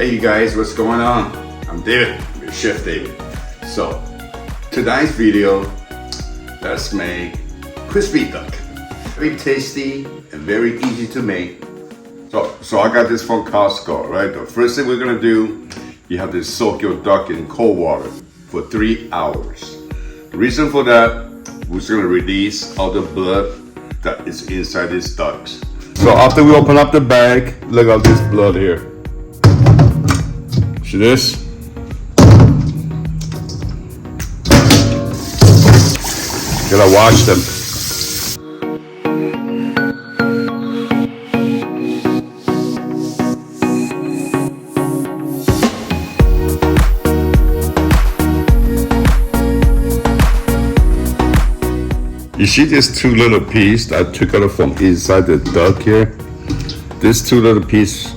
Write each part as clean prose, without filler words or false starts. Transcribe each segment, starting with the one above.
Hey you guys, what's going on? I'm David, I'm your Chef David. So, tonight's video, let's make crispy duck. Very tasty and very easy to make. So I got this from Costco, right? The first thing we're gonna do, you have to soak your duck in cold water for 3 hours. The reason for that, we're gonna release all the blood that is inside these ducks. So after we open up the bag, look at this blood here. See this? Gotta wash them. You see these two little pieces I took out from inside the duck here? These two little pieces,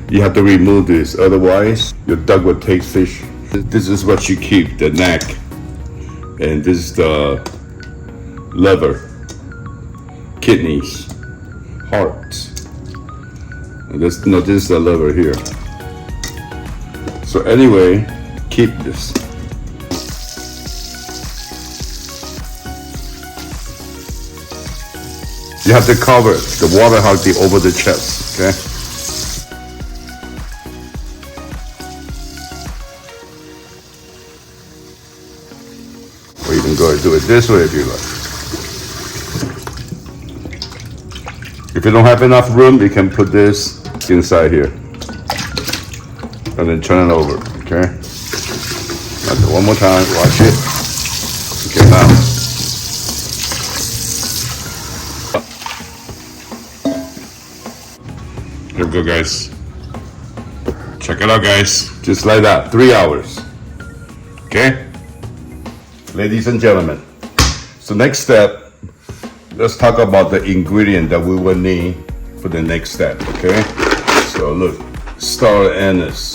you have to remove this, otherwise your duck will take fish. This is what you keep, the neck. And this is the liver, kidneys, heart. And this is the liver here. So anyway, keep this. You have to cover it. The water has to be over the chest, okay? Or you can go and do it this way if you like. If you don't have enough room, you can put this inside here. And then turn it over, okay? Now do it one more time, watch it. Okay, now. Here we go, guys. Check it out, guys. Just like that, 3 hours. Okay? Ladies and gentlemen. So next step, let's talk about the ingredient that we will need for the next step, okay? So look, star anise,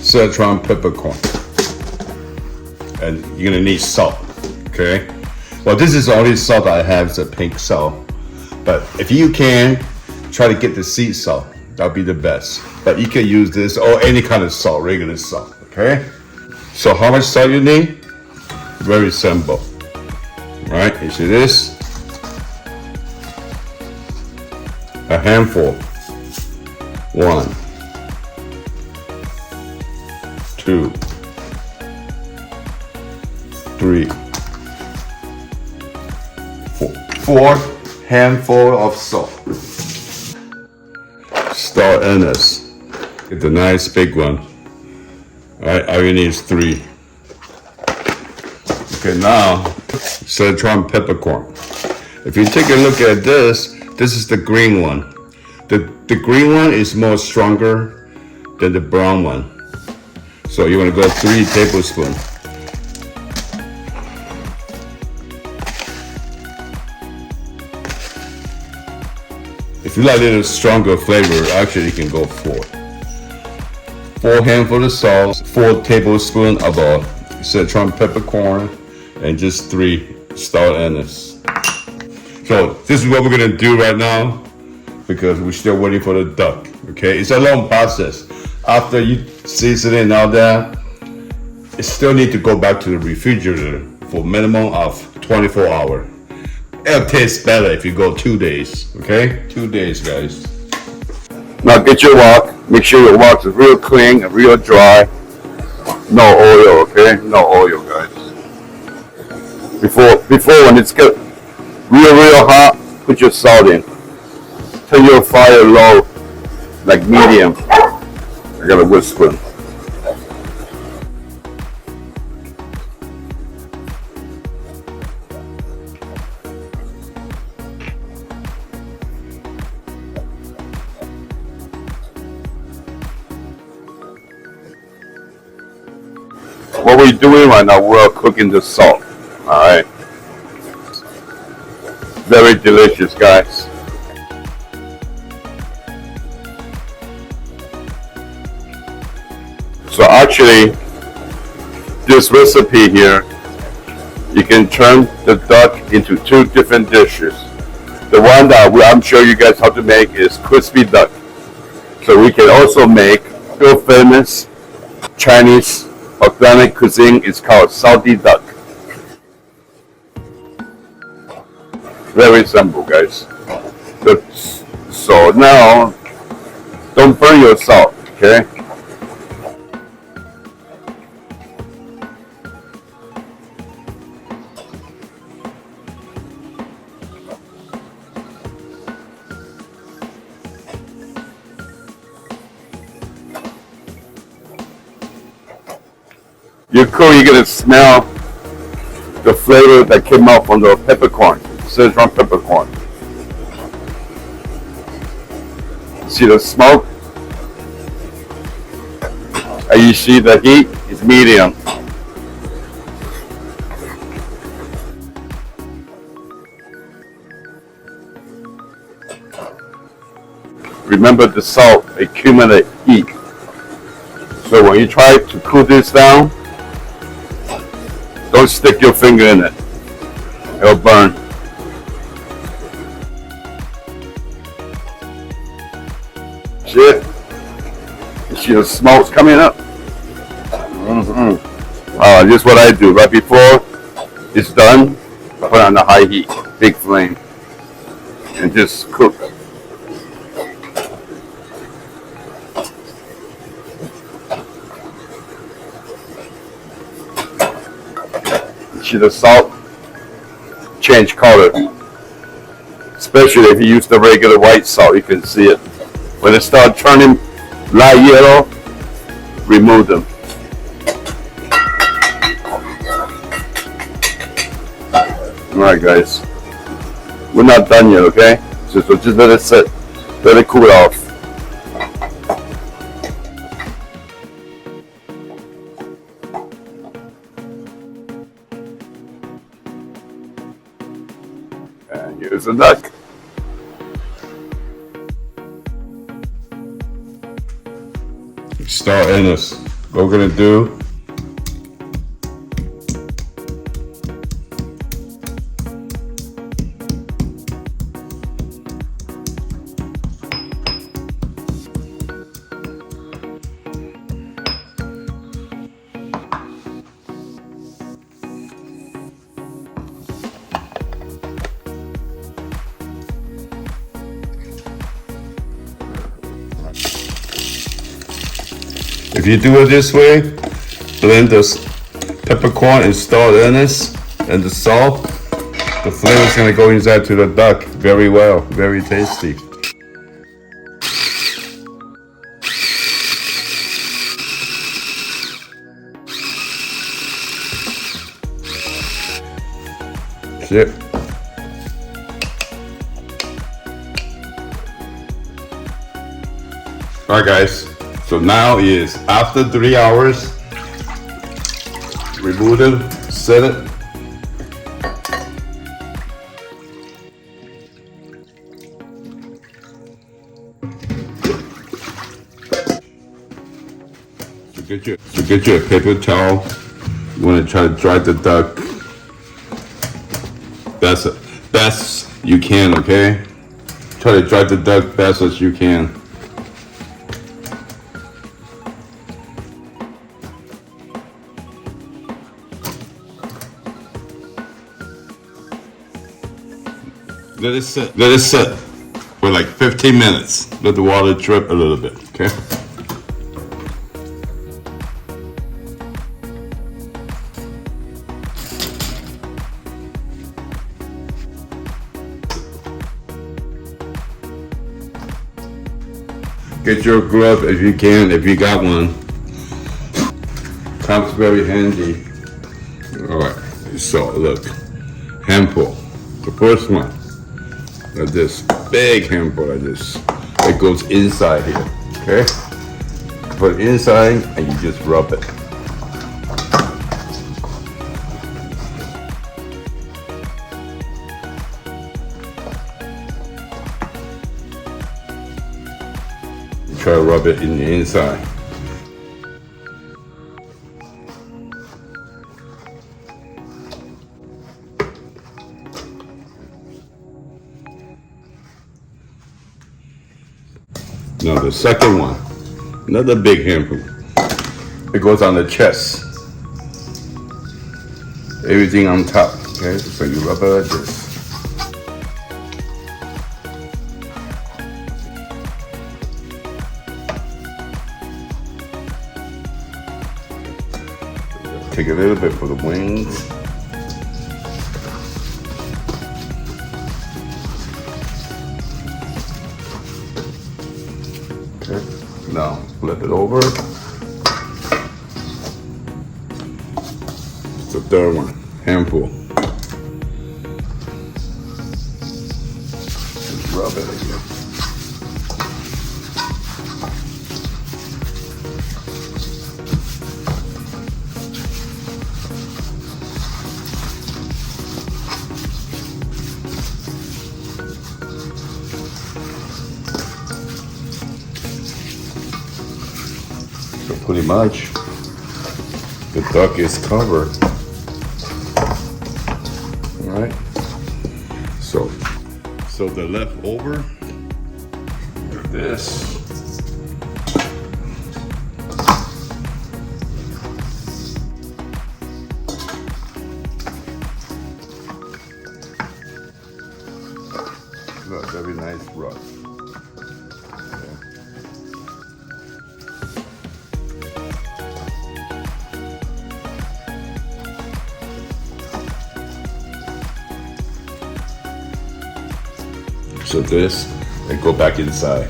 Szechuan peppercorn, and you're gonna need salt, okay? Well, this is the only salt I have, it's a pink salt. But if you can, try to get the sea salt. That'll be the best. But you can use this or any kind of salt, regular salt, okay? So how much salt you need? Very simple, right? You see this? A handful. 1, 2, 3, 4 handful of salt. Star anise. Get the nice big one. Alright, all you need is 3. Okay, now Szechuan peppercorn. If you take a look at this is the green one. The green one is more stronger than the brown one. So you want to go 3 tablespoons. If you like a little stronger flavor, actually you can go 4. 4 handfuls of salt, 4 tablespoons of Szechuan peppercorn, and just 3 star anise. So this is what we're gonna do right now because we're still waiting for the duck. Okay, it's a long process. After you season it and all that, it still need to go back to the refrigerator for minimum of 24 hours. It'll taste better if you go 2 days, okay? 2 days, guys. Now get your wok. Make sure your wok is real clean and real dry. No oil, okay? No oil, guys. Before when it's get real hot, put your salt in. Turn your fire low, like medium. I got a wood spoon. What we're doing right now, we're cooking the salt. Alright. Very delicious, guys. So actually, this recipe here, you can turn the duck into 2 different dishes. The one that I'm sure you guys how to make is crispy duck. So we can also make real famous Chinese authentic cuisine is called salty duck. Very simple, guys. So now, don't burn your salt, okay? You're cool, you're gonna smell the flavor that came out from the peppercorn, Sichuan peppercorn. See the smoke? And you see the heat is medium. Remember the salt accumulate heat. So when you try to cool this down, don't stick your finger in it. It'll burn. Shit. You see the smoke's coming up? This is what I do. Right before it's done, I put it on the high heat, big flame, and just cook. See the salt change color, especially if you use the regular white salt. You can see it when it starts turning light yellow. Remove them. All right, guys, we're not done yet, okay? So just let it sit, let it cool off. And here's the duck. Start in this. What we're gonna do? If you do it this way, blend the peppercorn and start anise and the salt, the flavor is gonna go inside to the duck very well, very tasty. Shit. Alright guys, so now is after 3 hours, remove them, set it. So get your paper towel. You want to try to dry the duck best you can, okay? Try to dry the duck best as you can. Let it sit for like 15 minutes. Let the water drip a little bit, okay? Get your glove if you can, if you got one. Comes very handy. All right, so look, handful. The first one. Like this, big handful like this. It goes inside here, okay? Put it inside and you just rub it. You try to rub it in the inside. Now the second one. Another big handful. It goes on the chest. Everything on top. Okay, so you rub it like this. Take a little bit for the wings. Okay, now flip it over. It's the third one, handful. Just rub it again. So pretty much, the duck is covered. All right. So the leftover, this. Look, very nice rub. So this, and go back inside.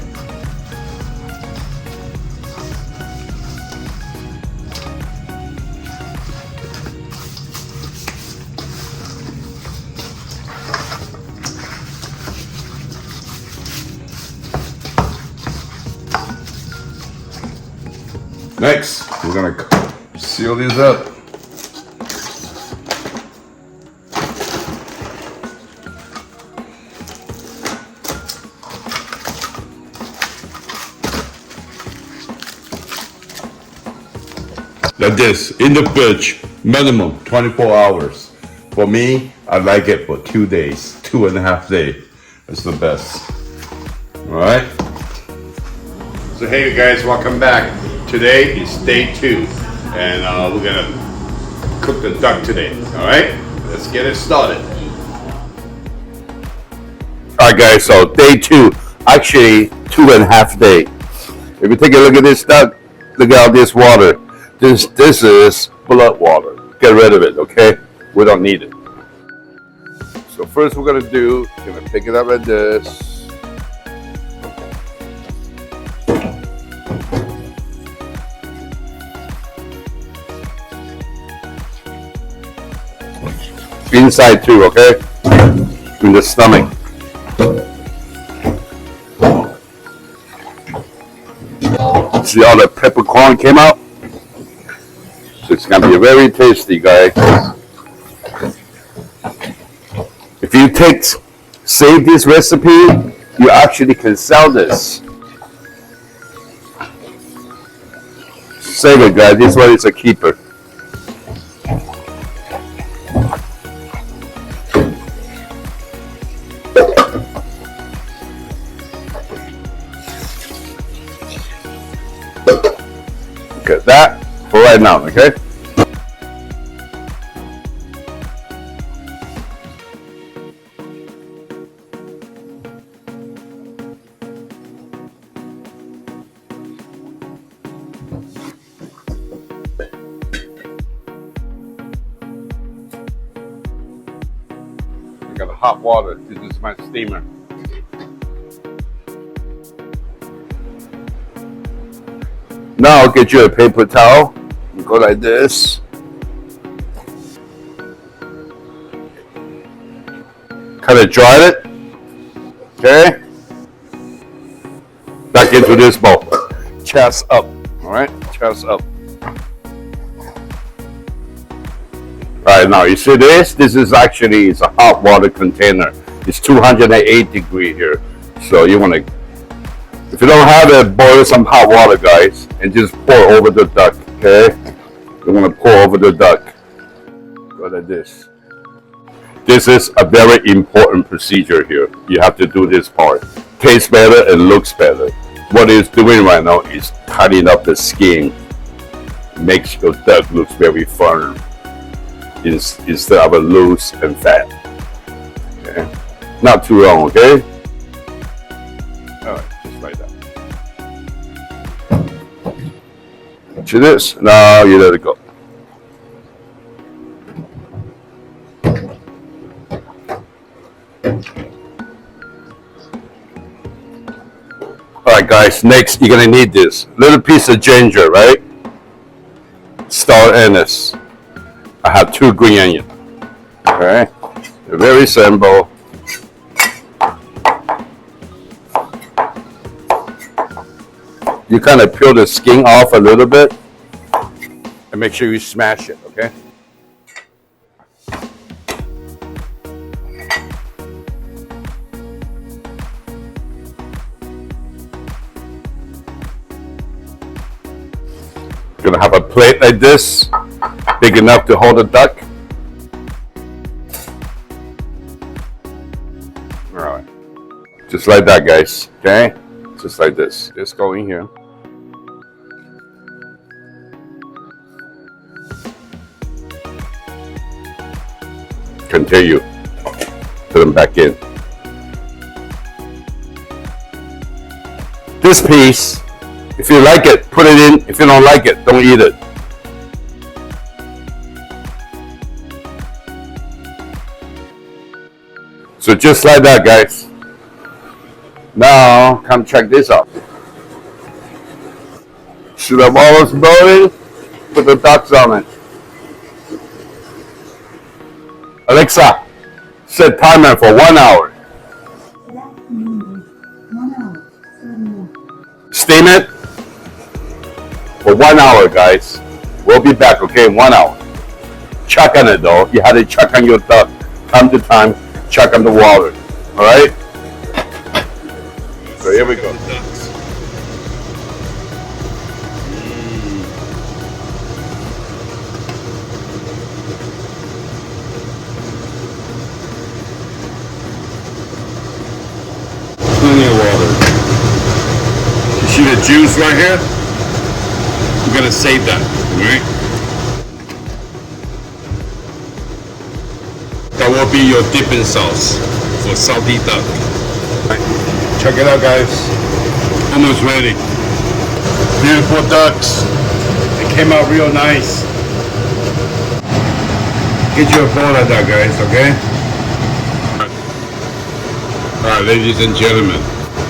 Next, we're gonna seal these up. Like this, in the fridge, minimum 24 hours. For me, I like it for 2 days, 2.5 days. That's the best. All right. So hey, you guys, welcome back. Today is day 2, and we're gonna cook the duck today. All right, let's get it started. All right, guys. So day 2, actually 2.5 days. If you take a look at this duck, look at all this water. This is blood water. Get rid of it, okay? We don't need it. So first we're gonna do, gonna pick it up like this. Inside too, okay? In the stomach. See all the peppercorn came out? So it's gonna be very tasty, guys. If you save this recipe, you actually can sell this. Save it, guys. This one is a keeper. Okay, that for right now, okay? I got hot water. This is my steamer. Now I'll get you a paper towel. You go like this. Kind of dry it. Okay. Back into this bowl. Chest up. All right. Chest up. All right. Now you see this? This is actually it's a hot water container. It's 208 degrees here. So you want to. If you don't have it, boil some hot water, guys, and just pour over the duck, okay? You want to pour over the duck. Go like this. This is a very important procedure here. You have to do this part. Tastes better and looks better. what it's doing right now is tightening up the skin, makes your duck look very firm instead of a loose and fat. Okay? Not too long, okay? Alright, just like that. To this, now you let it go. Alright guys, next you're gonna need this little piece of ginger, right? Star anise. I have 2 green onions. Okay, they're very simple. You kind of peel the skin off a little bit and make sure you smash it, okay? You're gonna have a plate like this, big enough to hold a duck. All right, just like that, guys, okay? Just like this. Just go in here. Continue. Put them back in. This piece, if you like it, put it in. If you don't like it, don't eat it. So just like that, guys. Now, come check this out. Should have always boiling, put the ducks on it. Alexa, set timer for 1 hour. Steam it for 1 hour, guys. We'll be back, okay, in 1 hour. Check on it though. You have to check on your duck. Time to time, check on the water. Alright? So here we go. Plenty of water. You see the juice right here? We're gonna save that, right? That will be your dipping sauce for salty duck. Right. Check it out, guys. Almost ready. Beautiful ducks. They came out real nice. Get you a bowl of that, guys, okay? Alright, ladies and gentlemen,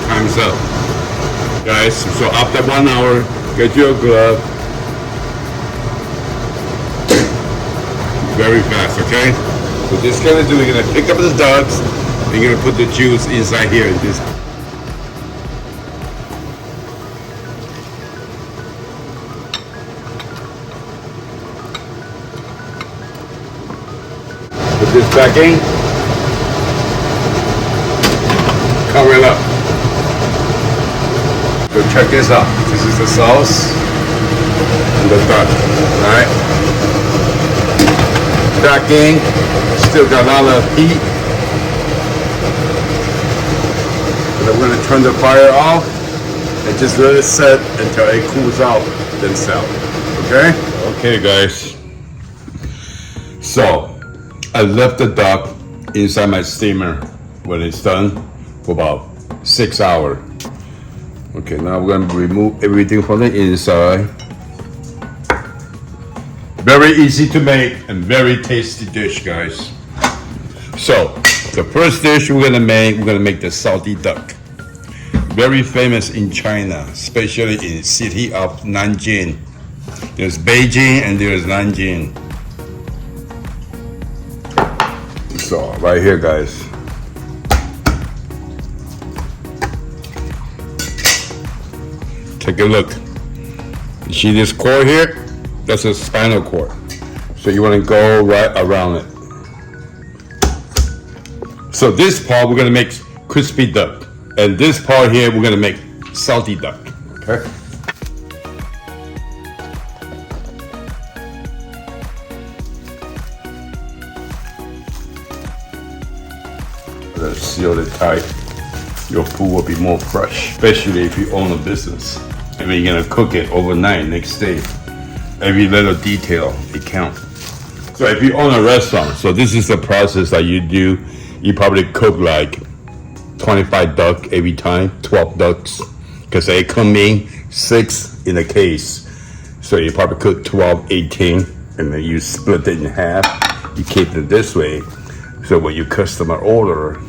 time's up. Guys, so after 1 hour, get you a glove. Very fast, okay? So this gonna do, you're gonna pick up the ducks, and you're gonna put the juice inside here in this. Put this back in. Cover it up. So check this out. This is the sauce and the duck. Alright? Back in. Still got a lot of heat. But I'm gonna turn the fire off and just let it set until it cools out, then sell. Okay? Okay, guys. So I left the duck inside my steamer when it's done for about 6 hours. Okay, now we're gonna remove everything from the inside. Very easy to make and very tasty dish, guys. So the first dish we're gonna make the salty duck. Very famous in China, especially in the city of Nanjing. There's Beijing and there's Nanjing. So right here, guys. Take a look. You see this cord here? That's a spinal cord. So you want to go right around it. So this part we're gonna make crispy duck, and this part here we're gonna make salty duck. Okay. Let's seal it tight. your food will be more fresh, especially if you own a business. I mean, you're gonna cook it overnight, next day. Every little detail, it counts. So if you own a restaurant, so this is the process that you do. You probably cook like 25 duck every time, 12 ducks, because they come in 6 in a case. So you probably cook 12, 18, and then you split it in half. You keep it this way. So when your customer order,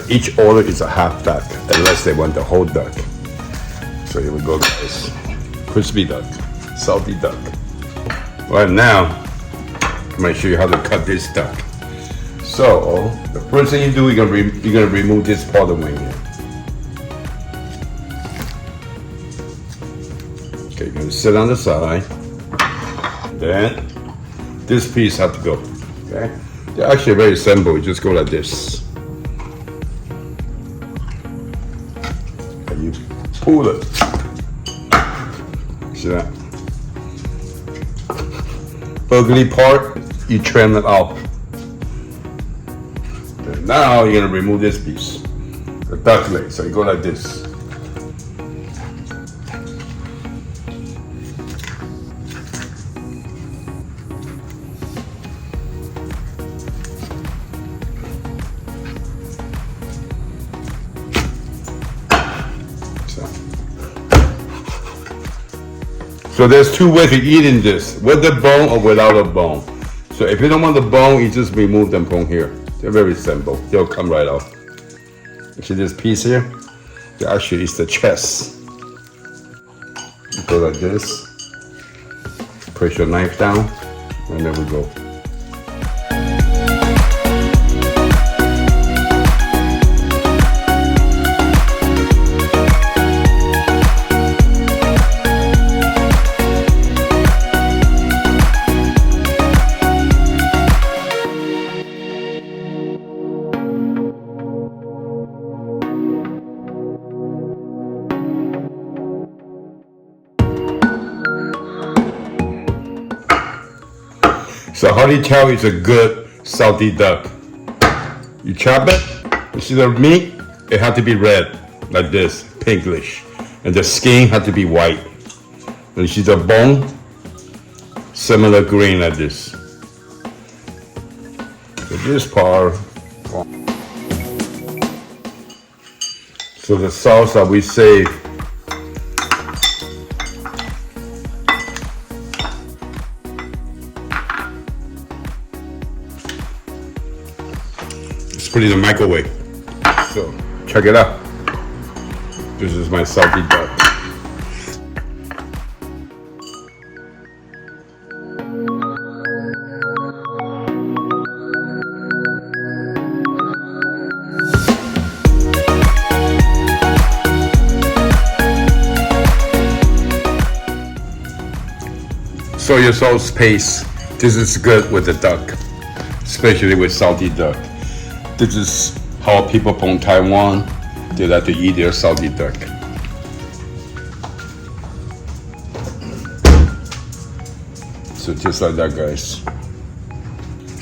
each order is a half duck, unless they want the whole duck. So here we go, guys. Crispy duck, salty duck. Right now, I'm gonna show you how to cut this duck. So the first thing you do, you're gonna remove this part of the wing here. Okay, you're gonna sit on the side. Then this piece has to go. Okay, they're actually very simple. You just go like this. And you pull it. See that? Ugly part, you trim it off. And now you're gonna remove this piece, the duck leg. So you go like this. So there's 2 ways of eating this, with the bone or without a bone. So if you don't want the bone, you just remove them from here. They're very simple. They'll come right off. You see this piece here? That actually is the chest. You go like this. Press your knife down, and there we go. So how do you tell it's a good salty duck? You chop it, you see the meat, it has to be red, like this, pinkish. And the skin has to be white. And you see the bone, similar green like this. So this part, so the sauce that we save, put it in the microwave. So check it out. This is my salty duck. Soy sauce paste. This is good with the duck, especially with salty duck. This is how people from Taiwan, they like to eat their salty duck. So just like that, guys.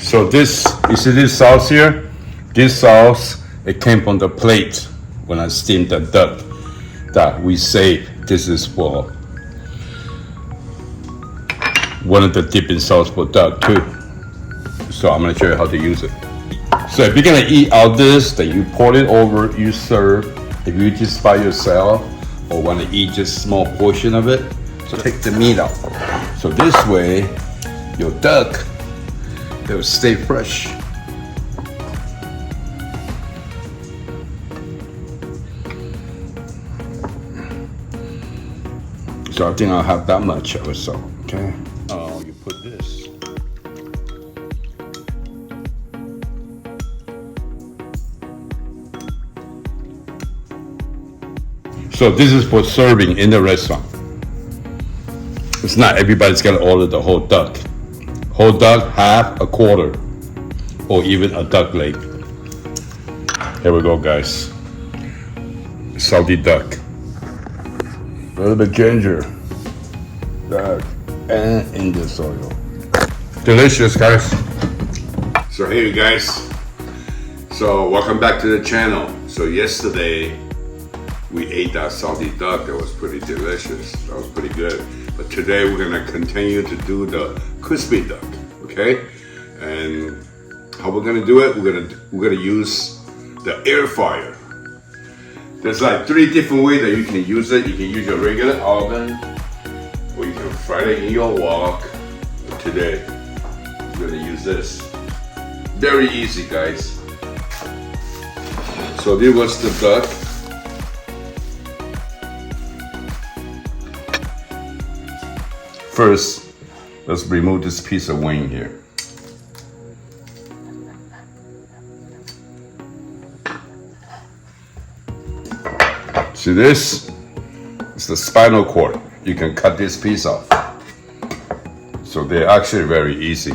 So this, you see this sauce here? This sauce, it came from the plate when I steamed the duck that we saved. This is for one of the dipping sauce for duck too. So I'm gonna show you how to use it. So if you're gonna eat all this, then you pour it over, you serve. If you just by yourself or wanna eat just small portion of it, so take the meat out. So this way, your duck, it will stay fresh. So I think I'll have that much of it, so, okay? Oh, you put this. So this is for serving in the restaurant. It's not everybody's gonna order the whole duck. Whole duck, half, a quarter, or even a duck leg. Here we go, guys. Salty duck. A little bit ginger, duck, and Indian soil. Delicious, guys. So hey, you guys. So welcome back to the channel. So yesterday we ate that salty duck. That was pretty delicious. That was pretty good. But today we're gonna continue to do the crispy duck. Okay? And how we're gonna do it? We're gonna use the air fryer. There's like 3 different ways that you can use it. You can use your regular oven, or you can fry it in your wok. But today we're gonna use this. Very easy, guys. So this was the duck. First, let's remove this piece of wing here. See, this is the spinal cord. You can cut this piece off. So they're actually very easy.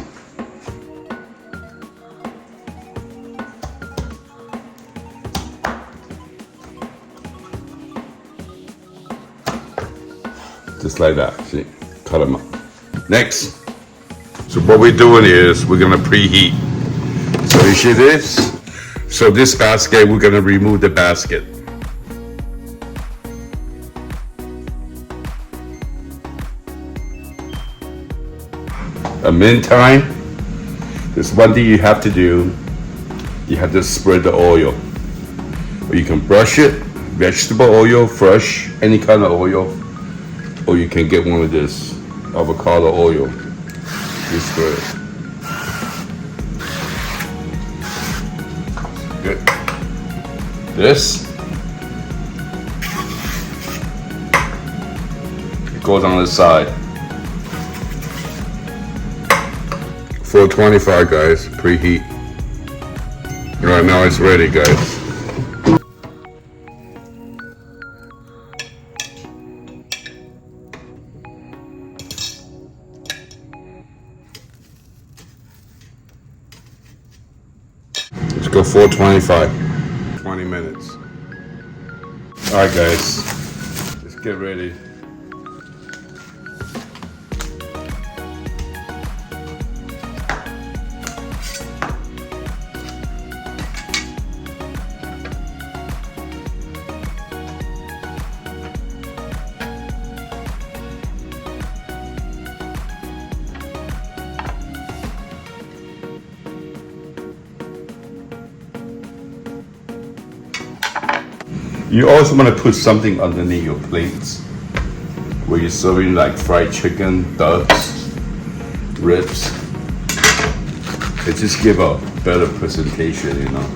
Just like that, see? Cut them up. Next, so what we're doing is we're gonna preheat. So you see this? So this basket, we're gonna remove the basket. In the meantime, there's one thing you have to do. You have to spread the oil. Or you can brush it, vegetable oil, fresh, any kind of oil. Or you can get one of this avocado oil. You spread it. Good. This, it goes on the side. 425, guys, preheat. Right now it's ready, guys. Let's go 425, 20 minutes. All right, guys, let's get ready. You also want to put something underneath your plates where you're serving like fried chicken, ducks, ribs. It just gives a better presentation, you know.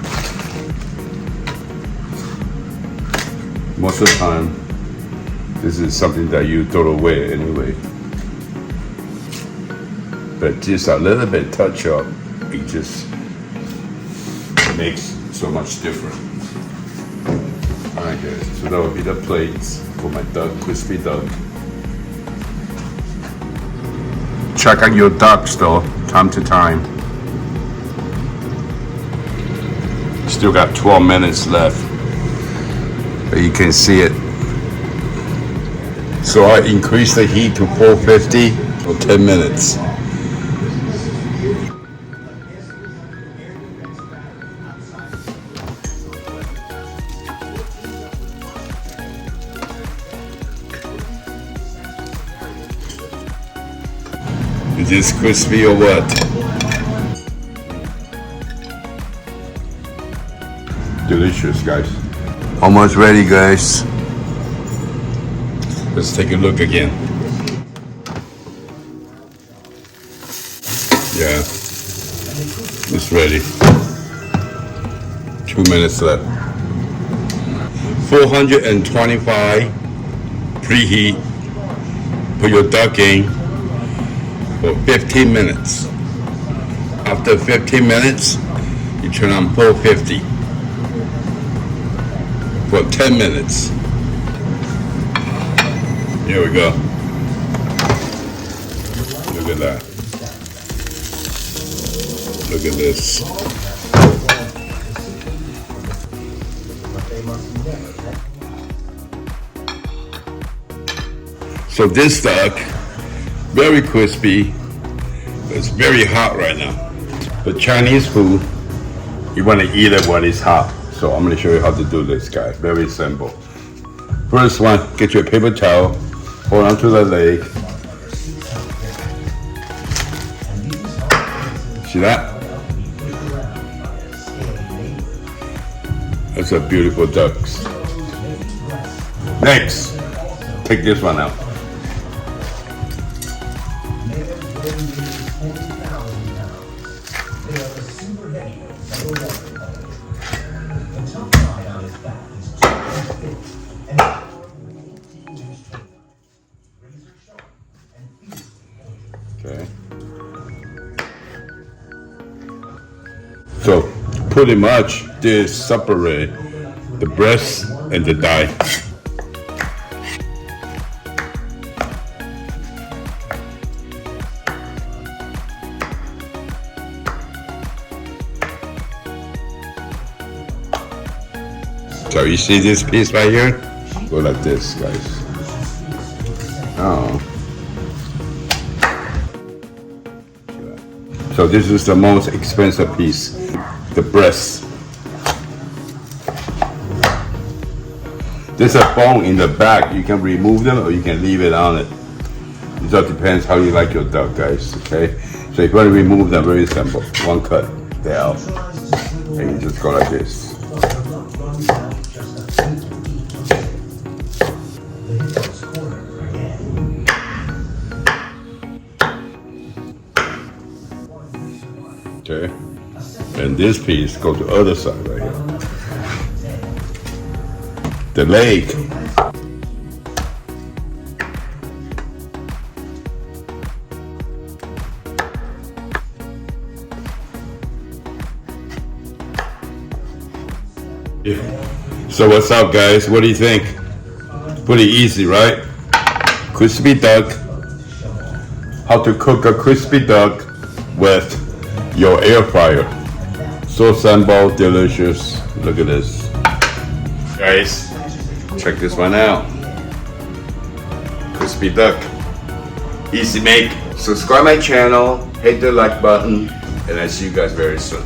Most of the time, this is something that you throw away anyway. But just a little bit touch up, it just makes so much difference. Alright guys, so that would be the plates for my duck, crispy duck. Check on your ducks though, time to time. Still got 12 minutes left, but you can see it. So I increased the heat to 450 for 10 minutes. Is this crispy or what? Delicious, guys. Almost ready, guys. Let's take a look again. Yeah, it's ready. 2 minutes left. 425 preheat. Put your duck in for 15 minutes. After 15 minutes, you turn on 450 for 10 minutes. Here we go. Look at that. Look at this. So this duck, very crispy, but it's very hot right now. But Chinese food, you want to eat it when it's hot. So I'm gonna show you how to do this, guys. Very simple. First one, get your paper towel, hold on to the leg. See that? That's a beautiful duck. Next, take this one out. Okay. So pretty much this separate the breast and the thigh. So you see this piece right here? Go like this, guys. Oh. So this is the most expensive piece, the breast. There's a bone in the back. You can remove them or you can leave it on it. It just depends how you like your duck, guys, okay? So if you want to remove them, very simple. One cut, they're out. And you just go like this. Okay, and this piece goes to the other side right here. The leg. Yeah. So what's up, guys? What do you think? Pretty easy, right? Crispy duck. How to cook a crispy duck with your air fryer. So simple, delicious. Look at this. Guys, check this one out. Crispy duck. Easy make. Subscribe my channel, hit the like button, and I see you guys very soon.